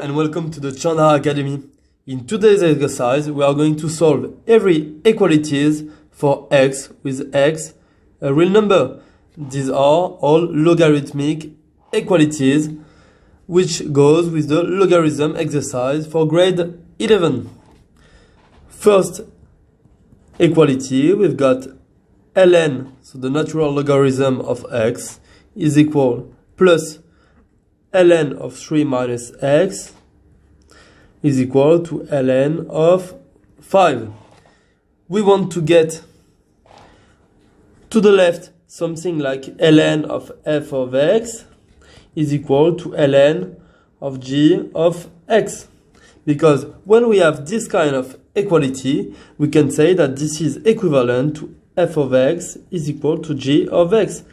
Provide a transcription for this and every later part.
and welcome to the Chandara Academy. In today's exercise, we are going to solve every equalities for x with x, a real number. These are all logarithmic equalities, which goes with the logarithm exercise for grade 11. First equality, we've got ln, so the natural logarithm of x, is equal plus ln of 3 minus x is equal to ln of 5. We want to get to the left something like ln of f of x is equal to ln of g of x. Because when we have this kind of equality, we can say that this is equivalent to f of x is equal to g of x.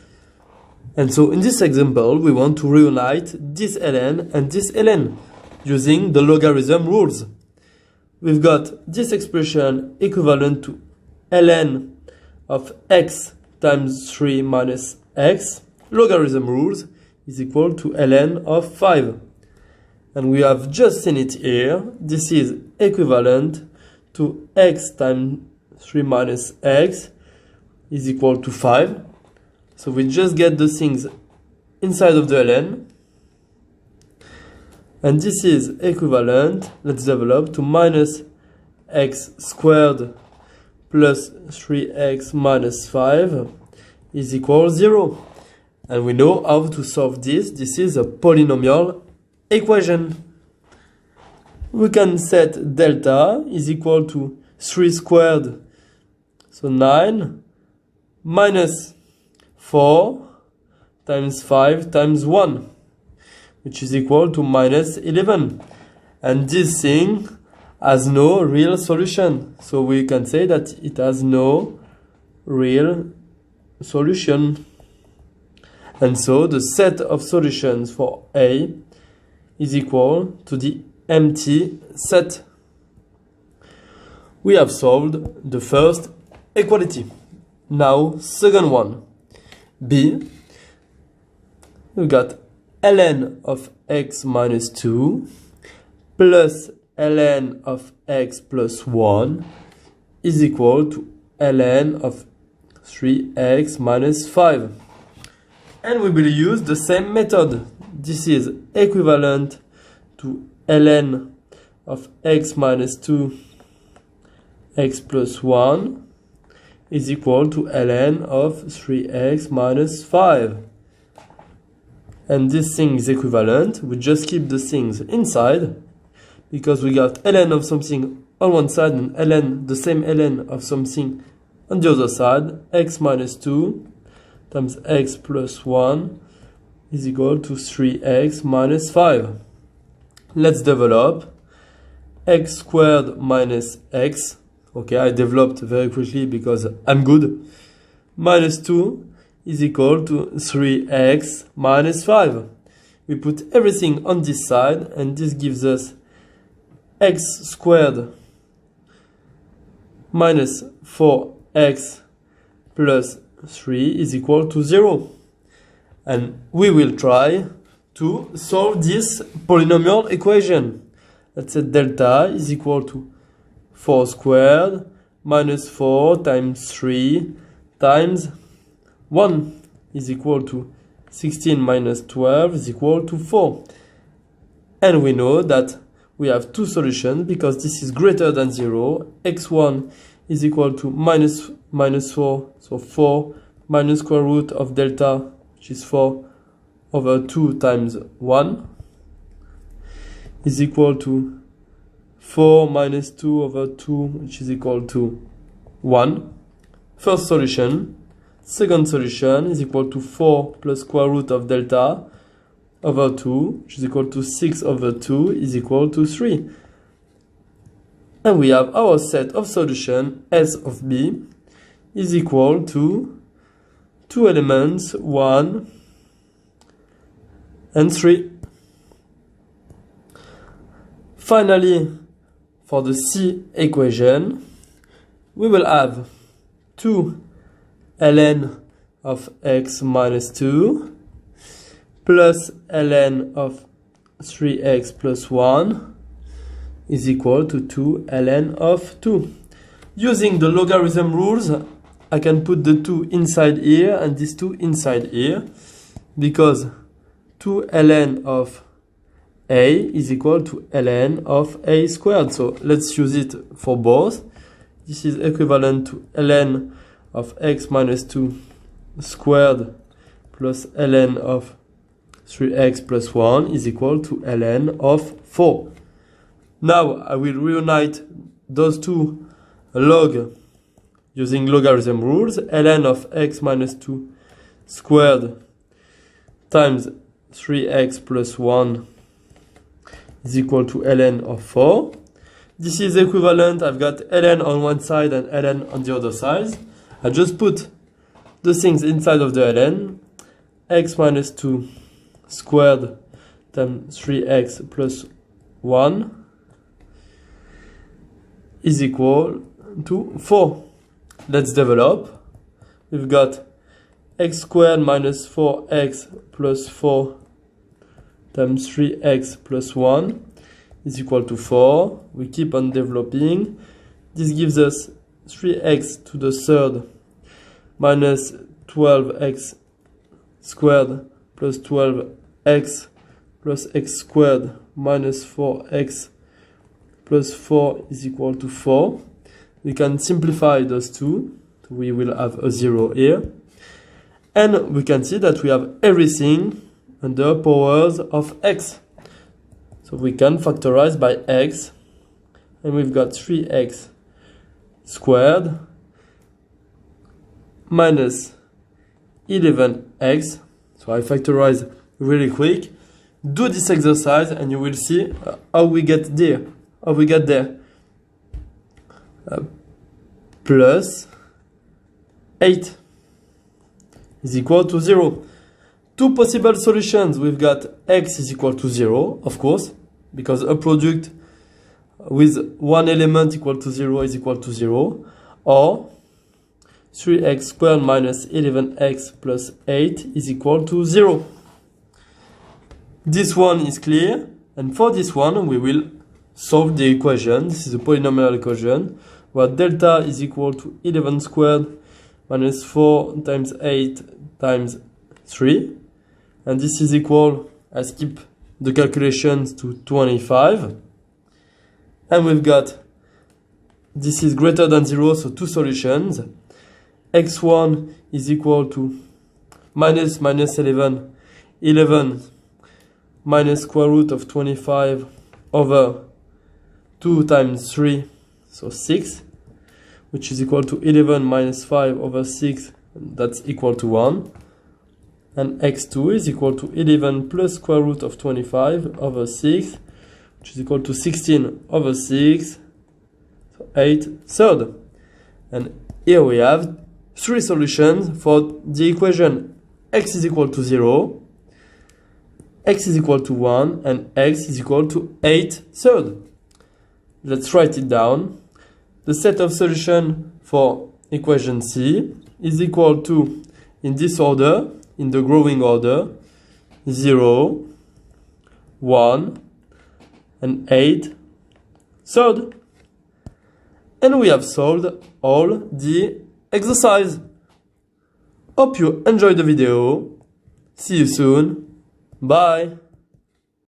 And so in this example, we want to reunite this ln and this ln using the logarithm rules. We've got this expression equivalent to ln of x times 3 minus x, logarithm rules, is equal to ln of 5. And we have just seen it here. This is equivalent to x times 3 minus x is equal to 5. So we just get the things inside of the ln. And this is equivalent, let's develop, to minus x squared plus 3x minus 5 is equal to 0. And we know how to solve this. This is a polynomial equation. We can set delta is equal to 3 squared, so 9, minus 4 times 5 times 1, which is equal to minus 11. And this thing has no real solution. So we can say that it has no real solution. And so the set of solutions for A is equal to the empty set. We have solved the first equality. Now, second one. B, we got ln of x minus 2 plus ln of x plus 1 is equal to ln of 3x minus 5. And we will use the same method. This is equivalent to ln of x minus 2 x plus 1 is equal to ln of 3x minus 5. And this thing is equivalent. We just keep the things inside, because we got ln of something on one side and ln, the same ln of something on the other side. X minus 2 times x plus 1 is equal to 3x minus 5. Let's develop x squared minus x. Okay, I developed very quickly because I'm good. Minus 2 is equal to 3x minus 5. We put everything on this side, and this gives us x squared minus 4x plus 3 is equal to 0. And we will try to solve this polynomial equation. Let's say delta is equal to 4 squared minus 4 times 3 times 1 is equal to 16 minus 12 is equal to 4. And we know that we have two solutions because this is greater than 0. x1 is equal to minus 4, so 4 minus square root of delta, which is 4 over 2 times 1, is equal to 4 minus 2 over 2, which is equal to 1. First solution. Second solution is equal to 4 plus square root of delta over 2, which is equal to 6 over 2 is equal to 3. And we have our set of solution S of B is equal to two elements, 1 and 3. Finally, for the C equation, we will have 2 ln of x minus 2 plus ln of 3x plus 1 is equal to 2 ln of 2. Using the logarithm rules, I can put the 2 inside here and these 2 inside here, because 2 ln of a is equal to ln of a squared. So let's use it for both. This is equivalent to ln of x minus 2 squared plus ln of 3x plus 1 is equal to ln of 4. Now I will reunite those two log using logarithm rules. Ln of x minus 2 squared times 3x plus 1 is equal to ln of 4. This is equivalent. I've got ln on one side and ln on the other side. I just put the things inside of the ln. X minus 2 squared times 3x plus 1 is equal to 4. Let's develop. We've got x squared minus 4x plus 4 times 3x plus 1 is equal to 4. We keep on developing. This gives us 3x to the third minus 12x squared plus 12x plus x squared minus 4x plus 4 is equal to 4. We can simplify those two. We will have a 0 here. And we can see that we have everything under powers of x. So we can factorize by x. And we've got 3x squared minus 11x. So I factorize really quick. Do this exercise and you will see how we get there. Plus 8 is equal to 0. Two possible solutions. We've got x is equal to 0, of course, because a product with one element equal to 0 is equal to 0, or 3x squared minus 11x plus 8 is equal to 0. This one is clear, and for this one we will solve the equation. This is a polynomial equation where delta is equal to 11 squared minus 4 times 8 times 3, and this is equal, I skip the calculations, to 25. And we've got, this is greater than 0, so two solutions. X1 is equal to minus 11 minus square root of 25 over 2 times 3, so 6, which is equal to 11 minus 5 over 6, that's equal to 1. And x2 is equal to 11 plus square root of 25 over 6, which is equal to 16 over 6, so 8 thirds. And here we have three solutions for the equation x is equal to 0, x is equal to 1, and x is equal to 8 thirds. Let's write it down. The set of solution for equation C is equal to, in this order, in the growing order, 0, 1, and 8 thirds. And we have solved all the exercise. Hope you enjoyed the video. See you soon. Bye.